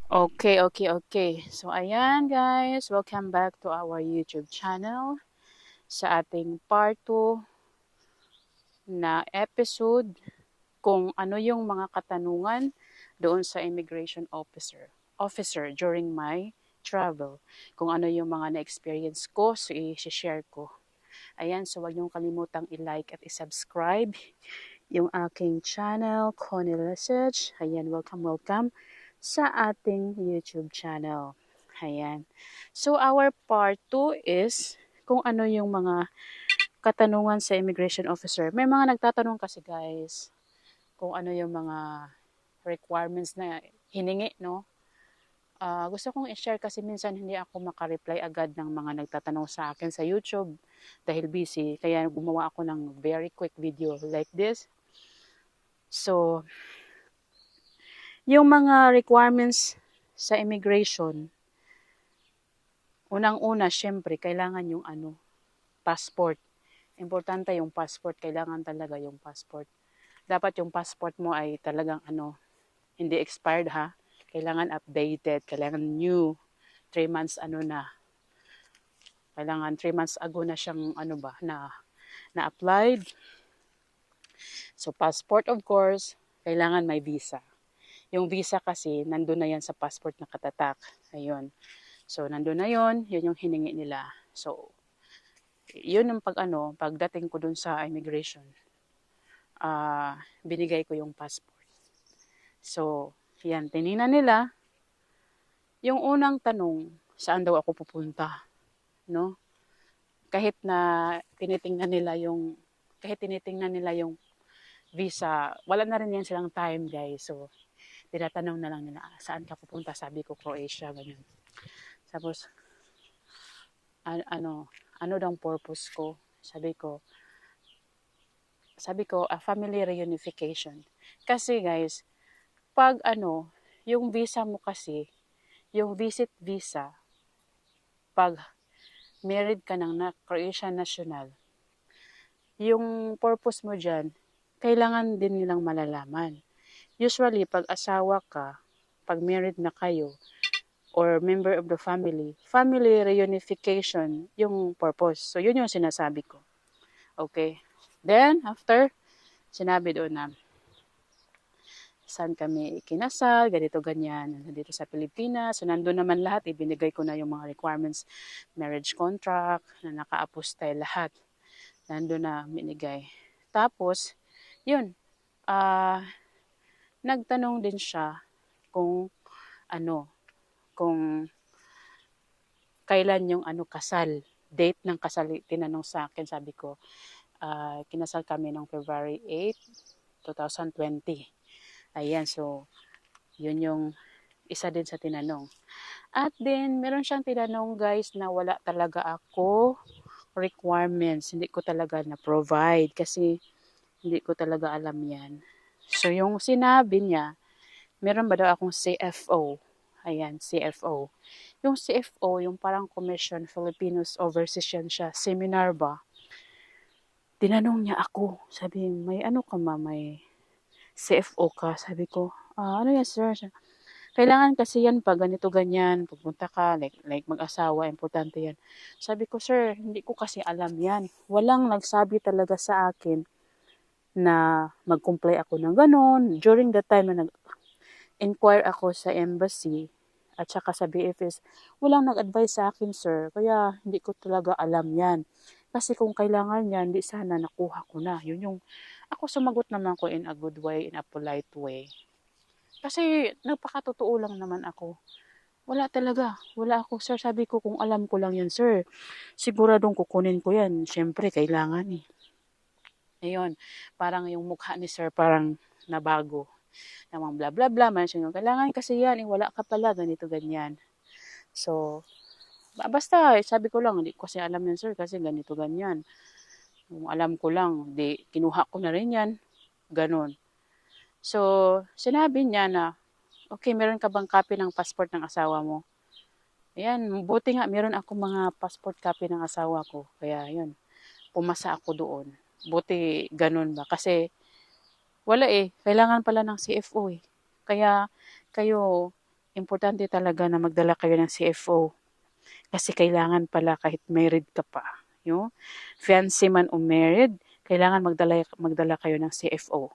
Okay. So, ayan guys, welcome back to our YouTube channel sa ating part 2 na episode kung ano yung mga katanungan doon sa immigration officer during my travel. Kung ano yung mga na-experience ko, so i-share ko. Ayan, so wag niyong kalimutang i-like at i-subscribe yung aking channel, Connie Lesage. Ayan, welcome sa ating YouTube channel. Ayan. So, our part 2 is kung ano yung mga katanungan sa immigration officer. May mga nagtatanong kasi guys kung ano yung mga requirements na hiningi, no? Gusto kong i-share kasi minsan hindi ako makareply agad ng mga nagtatanong sa akin sa YouTube dahil busy. Kaya gumawa ako ng very quick video like this. So, yung mga requirements sa immigration, unang-una, syempre, kailangan yung passport. Importante yung passport. Kailangan talaga yung passport. Dapat yung passport mo ay talagang hindi expired ha. Kailangan updated. Kailangan new. 3 months na. Kailangan 3 months ago na siyang na-applied. So, passport of course. Kailangan may visa. Yung visa kasi, nandun na yan sa passport na katatak. Ayun. So, nandun na yun. Yun yung hiningi nila. So, yun ang pagdating ko dun sa immigration, binigay ko yung passport. So, yan, tiningnan nila. Yung unang tanong, saan daw ako pupunta? No? Kahit na tinitingnan nila yung visa, wala na rin yan silang time, guys. So, tinatanong na lang nila, saan ka pupunta? Sabi ko, Croatia, ganyan. Tapos, ano daw purpose ko? Sabi ko, family reunification. Kasi guys, pag yung visa mo kasi, yung visit visa, pag married ka ng Croatian national, yung purpose mo dyan, kailangan din nilang malalaman. Usually, pag asawa ka, pag married na kayo, or member of the family reunification, yung purpose. So, yun yung sinasabi ko. Okay. Then, after, sinabi doon na, saan kami ikinasal, ganito, ganyan, nandito sa Pilipinas. So, nandun naman lahat, ibinigay ko na yung mga requirements, marriage contract, na naka-apostyle lahat. Nandun na binigay. Tapos, yun, ah, nagtanong din siya kung ano, kung kailan yung kasal, date ng kasal, tinanong sa akin, sabi ko, kinasal kami ng February 8, 2020. Ayan, so, yun yung isa din sa tinanong. At then, meron siyang tinanong guys na wala talaga ako requirements. Hindi ko talaga na-provide kasi hindi ko talaga alam yan. So, yung sinabi niya, meron ba daw akong CFO? Ayan, CFO. Yung CFO, yung parang Commission Filipinos Overseas yan siya, seminar ba? Tinanong niya ako, sabi, may may CFO ka? Sabi ko, ano yan sir? Kailangan kasi yan pag ganito ganyan, pupunta ka, like mag-asawa, importante yan. Sabi ko, sir, hindi ko kasi alam yan. Walang nagsabi talaga sa akin na mag-comply ako ng ganon. During the time na nag-inquire ako sa embassy at saka sa BFS, walang nag-advise sa akin, sir. Kaya hindi ko talaga alam yan. Kasi kung kailangan yan, di sana nakuha ko na. Yun yung, ako sumagot naman ko in a good way, in a polite way. Kasi nagpakatotoo lang naman ako. Wala talaga. Wala ako, sir. Sabi ko, kung alam ko lang yan, sir, siguradong kukunin ko yan. Siyempre, kailangan eh. Ayun, parang yung mukha ni sir parang nabago. Namang bla bla bla, mansion yung kailangan kasi yan, wala ka pala, ganito, ganyan. So, basta, sabi ko lang, hindi ko kasi alam yan sir kasi ganito, ganyan. Kung alam ko lang, di, kinuha ko na rin yan. Ganon. So, sinabi niya na, okay, meron ka bang copy ng passport ng asawa mo? Ayan, buti nga, meron ako mga passport copy ng asawa ko. Kaya, yun, pumasa ako doon. Buti, ganun ba? Kasi, wala eh. Kailangan pala ng CFO eh. Kaya, kayo, importante talaga na magdala kayo ng CFO. Kasi kailangan pala kahit married ka pa, yung fiancé man o married, kailangan magdala kayo ng CFO.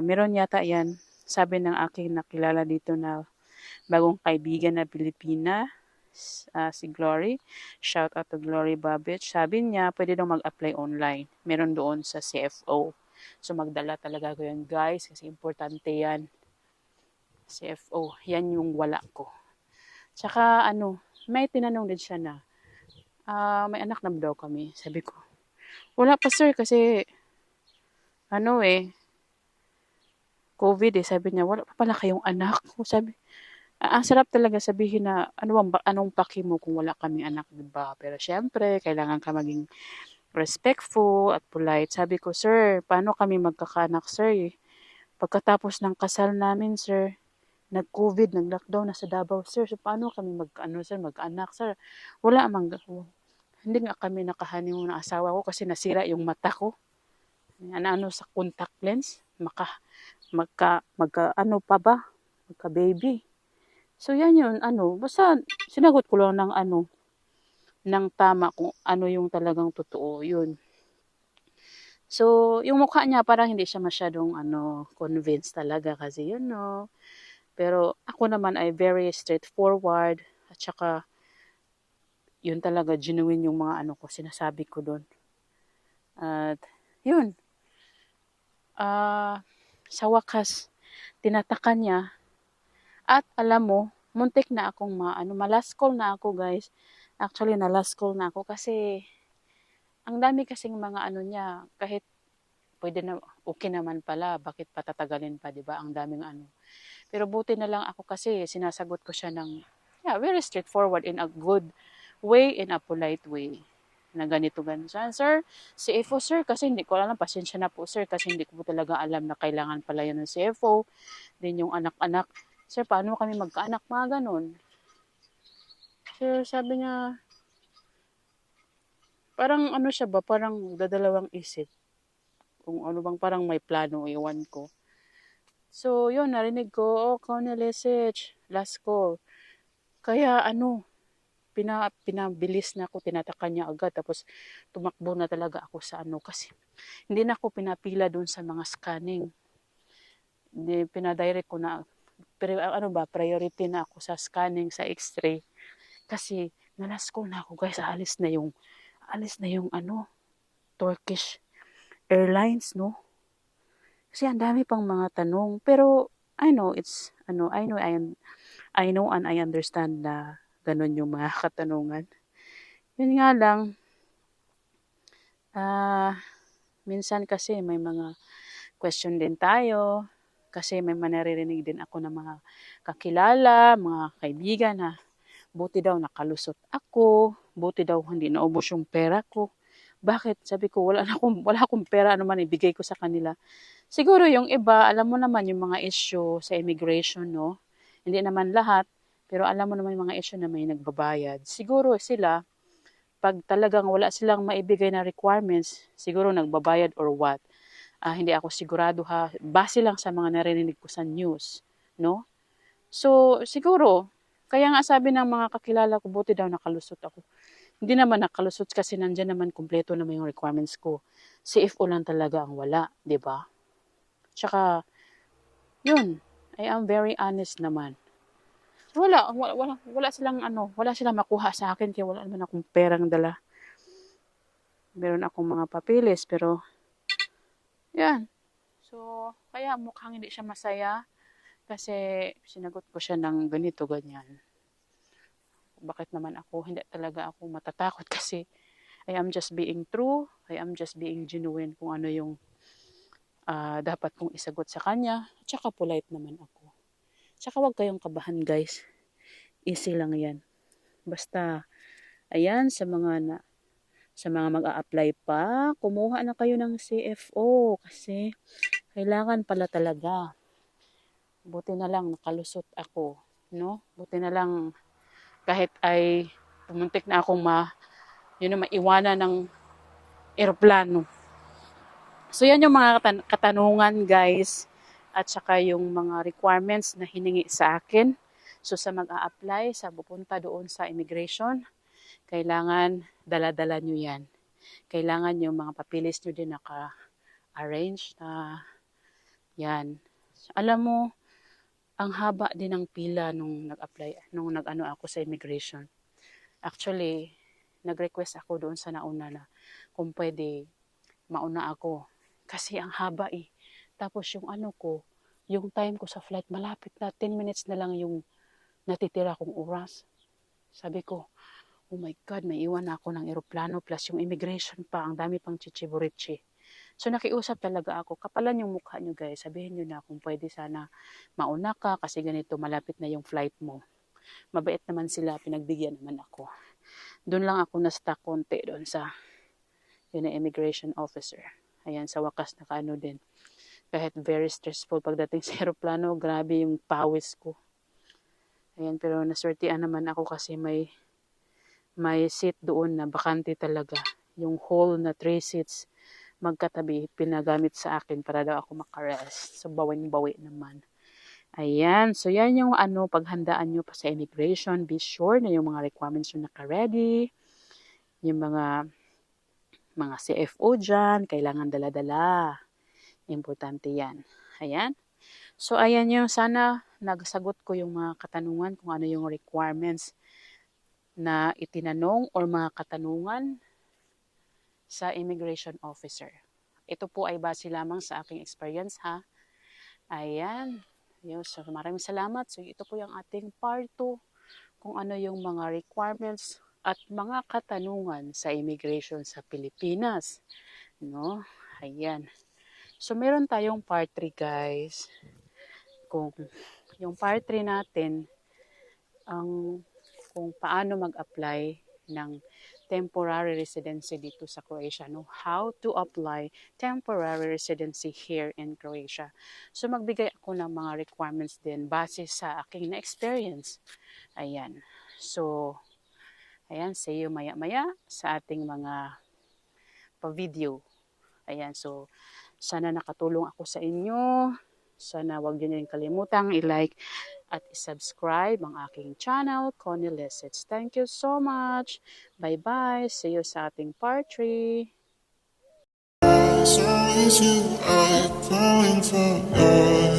Meron yata yan, sabi ng aking nakilala dito na bagong kaibigan na Pilipina, si Glory. Shout out to Glory Babich. Sabi niya, pwede daw mag-apply online. Meron doon sa CFO. So magdala talaga ko yan guys kasi importante yan. CFO, yan yung wala ko. Tsaka may tinanong din siya na, may anak na daw kami. Sabi ko, wala pa sir kasi, COVID Sabi niya, wala pa pala kayong anak. Sabi, ang sarap talaga sabihin na, anong paki mo kung wala kaming anak, diba? Pero syempre, kailangan ka maging respectful at polite. Sabi ko, sir, paano kami magkakaanak, sir? Pagkatapos ng kasal namin, sir, nag-COVID, nag-lockdown na sa Davao, sir. So, paano kami mag-anak, sir? Wala amang, hindi nga kami nakahaniw ng asawa ko kasi nasira yung mata ko. Sa contact lens, magka-baby. So, yan yun, basta sinagot ko lang ng tama kung ano yung talagang totoo, yun. So, yung mukha niya parang hindi siya masyadong convinced talaga kasi Pero ako naman ay very straightforward at saka yun talaga genuine yung mga ko sinasabi ko doon. At yun. Sa wakas tinatakan niya at alam mo muntik na akong last call na ako guys. Actually na last call na ako kasi ang dami kasing mga niya kahit pwede na okay naman pala bakit patatagalin pa 'di ba ang daming Pero buti na lang ako kasi sinasagot ko siya ng very straightforward in a good way, in a polite way. Na ganito. Sir, CFO sir, kasi hindi ko alam, pasensya na po sir, kasi hindi ko talaga alam na kailangan pala yun ng CFO. Din yung anak-anak, sir, paano kami magkaanak, mga ganun. Sir, sabi niya, parang siya ba, parang dadalawang isip. Kung bang parang may plano, iwan ko. So, yun, narinig ko, Connie Lesage, last call. Kaya pinabilis na ako, tinatakan niya agad, tapos tumakbo na talaga ako sa kasi hindi na ako pinapila doon sa mga scanning. Hindi, pinadirect ko na, pero priority na ako sa scanning, sa x-ray. Kasi, nalas ko na ako guys, alis na yung Turkish Airlines, no? Kasi ang dami pang mga tanong, pero I know and I understand na ganun yung mga katanungan. Yun nga lang, minsan kasi may mga question din tayo, kasi may manaririnig din ako ng mga kakilala, mga kaibigan na buti daw nakalusot ako, buti daw hindi naubos yung pera ko. Bakit? Sabi ko, wala akong pera, man ibigay ko sa kanila. Siguro yung iba, alam mo naman yung mga issue sa immigration, no? Hindi naman lahat, pero alam mo naman yung mga issue na may nagbabayad. Siguro sila, pag talagang wala silang maibigay na requirements, siguro nagbabayad or what. Hindi ako sigurado ha, base lang sa mga narinig ko sa news, no? So, siguro, kaya nga sabi ng mga kakilala ko, buti daw nakalusot ako. Hindi naman nakalusot kasi nandyan naman kumpleto naman yung requirements ko. CFO lang talaga ang wala, di ba? Tsaka, yun, I am very honest naman. Wala silang makuha sa akin kaya wala naman akong perang dala. Meron akong mga papilis pero yan. So, kaya mukhang hindi siya masaya kasi sinagot ko siya ng ganito, ganyan. Bakit naman hindi talaga ako matatakot kasi I am just being true, I am just being genuine kung ano yung dapat kong isagot sa kanya. At saka polite naman ako. Tsaka huwag kayong kabahan guys. Easy lang yan. Basta, ayan, sa mga mag-a-apply pa, kumuha na kayo ng CFO kasi kailangan pala talaga. Buti na lang nakalusot ako, no? Buti na lang kahit ay pumuntik na akong maiwanan ng eroplano. So yan yung mga katanungan guys at saka yung mga requirements na hiningi sa akin. So sa mag-a-apply, sa pupunta doon sa immigration, kailangan dala-dala nyo yan. Kailangan yung mga papilis nyo din naka-arrange na yan. Alam mo, ang haba din ng pila nung nag-apply, nung nag-ano ako sa immigration. Actually, nag-request ako doon sa nauna na kung pwede mauna ako. Kasi ang haba eh. Tapos yung ano ko, yung time ko sa flight, malapit na 10 minutes na lang yung natitira kong oras. Sabi ko, oh my God, may iwan na ako ng eroplano plus yung immigration pa, ang dami pang chichiburichi. So nakiusap talaga ako, kapalan yung mukha nyo guys, sabihin nyo na kung pwede sana mauna ka kasi ganito malapit na yung flight mo. Mabait naman sila, pinagbigyan naman ako. Doon lang ako na-stuck konti doon sa yun na immigration officer. Ayan, sa wakas nakaano din. Kahit very stressful pagdating sa aeroplano, grabe yung pawis ko. Ayan, pero naswertian naman ako kasi may seat doon na bakante talaga. Yung whole na 3 seats magkatabi, pinagamit sa akin para daw ako makarest. So, bawing-bawi naman. Ayan. So, yan yung paghandaan nyo pa sa immigration. Be sure na yung mga requirements nyo naka-ready. Yung mga CFO dyan, kailangan dala-dala. Importante yan. Ayan. So, ayan yung sana nagsagot ko yung mga katanungan kung ano yung requirements na itinanong or mga katanungan sa immigration officer. Ito po ay base lamang sa aking experience ha. Ayan. So maraming salamat. So ito po yung ating part 2 kung ano yung mga requirements at mga katanungan sa immigration sa Pilipinas. No? Ayan. So meron tayong part 3 guys. Kung yung part 3 natin kung paano mag-apply ng temporary residency dito sa Croatia, no? How to apply temporary residency here in Croatia. So magbigay ako ng mga requirements din base sa aking na-experience. Ayan. So, ayan, see you maya-maya sa ating mga pa-video. Ayan, so sana nakatulong ako sa inyo. Sana wag niyo rin kalimutang i-like at i-subscribe ang aking channel, Connie Lessets. Thank you so much. Bye-bye. See you sa ating part 3. So is you, I falling for